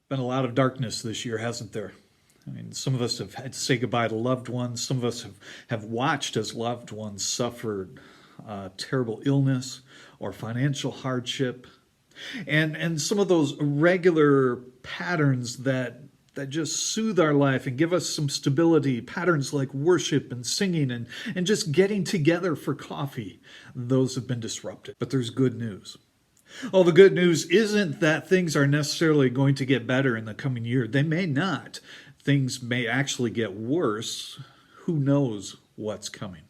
Been a lot of darkness this year, hasn't there? I mean, some of us have had to say goodbye to loved ones. Some of us have watched as loved ones suffered terrible illness or financial hardship. And some of those regular patterns that just soothe our life and give us some stability, patterns like worship and singing and just getting together for coffee, those have been disrupted. But there's good news. Well, the good news isn't that things are necessarily going to get better in the coming year. They may not. Things may actually get worse. Who knows what's coming?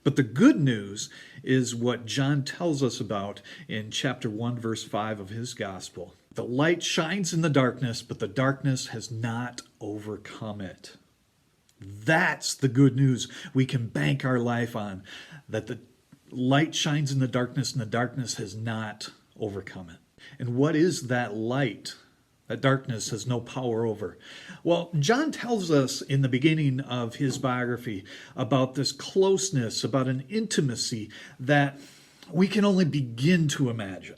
But the good news is what John tells us about in chapter 1, verse 5 of his gospel. The light shines in the darkness, but the darkness has not overcome it. That's the good news we can bank our life on, that the light shines in the darkness and the darkness has not overcome it. And what is that light that darkness has no power over? Well, John tells us in the beginning of his biography about this closeness, about an intimacy that we can only begin to imagine.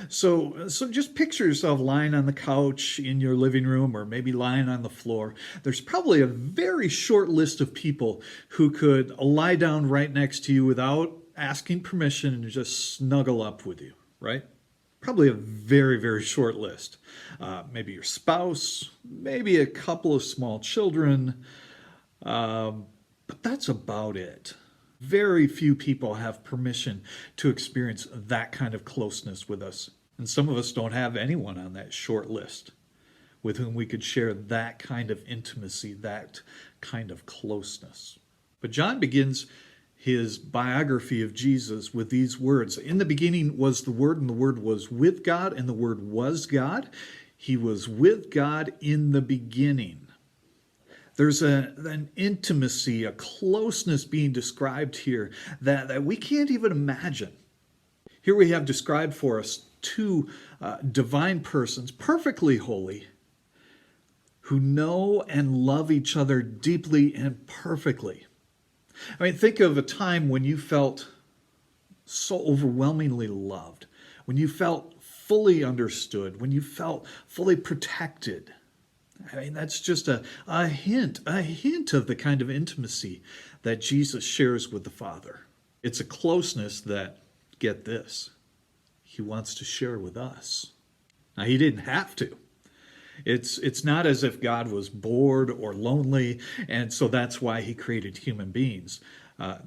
So just picture yourself lying on the couch in your living room or maybe lying on the floor. There's probably a very short list of people who could lie down right next to you without asking permission and just snuggle up with you, right? Probably a very, very short list. Maybe your spouse, maybe a couple of small children, but that's about it. Very few people have permission to experience that kind of closeness with us. And some of us don't have anyone on that short list with whom we could share that kind of intimacy, that kind of closeness. But John begins his biography of Jesus with these words. In the beginning was the Word, and the Word was with God, and the Word was God. He was with God in the beginning. There's an intimacy, a closeness being described here that we can't even imagine. Here we have described for us two divine persons, perfectly holy, who know and love each other deeply and perfectly. I mean, think of a time when you felt so overwhelmingly loved, when you felt fully understood, when you felt fully protected. I mean, that's just a hint of the kind of intimacy that Jesus shares with the Father. It's a closeness that, get this, he wants to share with us. Now, he didn't have to. It's not as if God was bored or lonely, and so that's why he created human beings.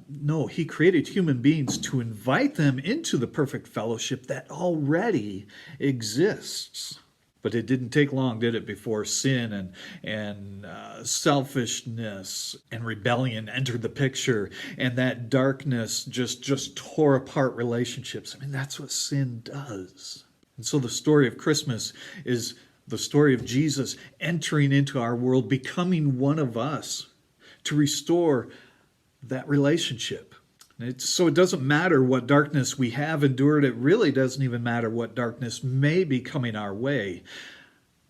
No, he created human beings to invite them into the perfect fellowship that already exists. But it didn't take long, did it, before sin and selfishness and rebellion entered the picture, and that darkness just tore apart relationships. I mean, that's what sin does. And so the story of Christmas is the story of Jesus entering into our world, becoming one of us to restore that relationship. So it doesn't matter what darkness we have endured. It really doesn't even matter what darkness may be coming our way.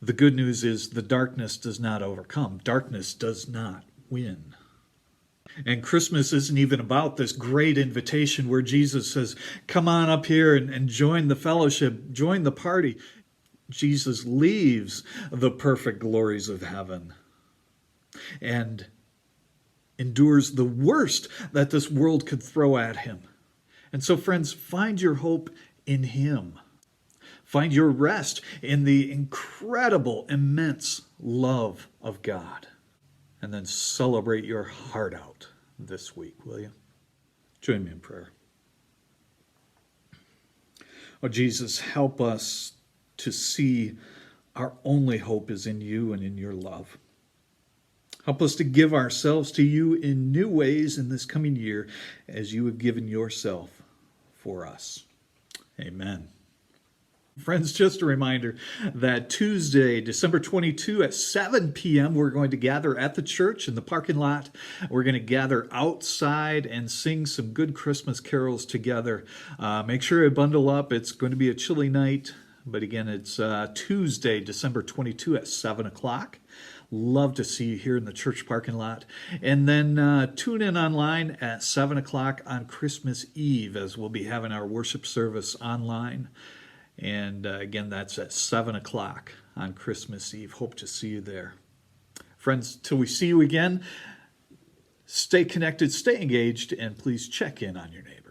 The good news is the darkness does not overcome. Darkness does not win. And Christmas isn't even about this great invitation where Jesus says, come on up here and join the fellowship, join the party. Jesus leaves the perfect glories of heaven and endures the worst that this world could throw at him. And so, friends, find your hope in him. Find your rest in the incredible, immense love of God. And then celebrate your heart out this week, will you? Join me in prayer. Oh, Jesus, help us to see our only hope is in you and in your love. Help us to give ourselves to you in new ways in this coming year as you have given yourself for us. Amen. Friends, just a reminder that Tuesday, December 22 at 7 p.m., we're going to gather at the church in the parking lot. We're going to gather outside and sing some good Christmas carols together. Make sure you bundle up. It's going to be a chilly night. But again, it's Tuesday, December 22 at 7 o'clock. Love to see you here in the church parking lot. And then tune in online at 7 o'clock on Christmas Eve as we'll be having our worship service online. And again, that's at 7 o'clock on Christmas Eve. Hope to see you there. Friends, till we see you again, stay connected, stay engaged, and please check in on your neighbor.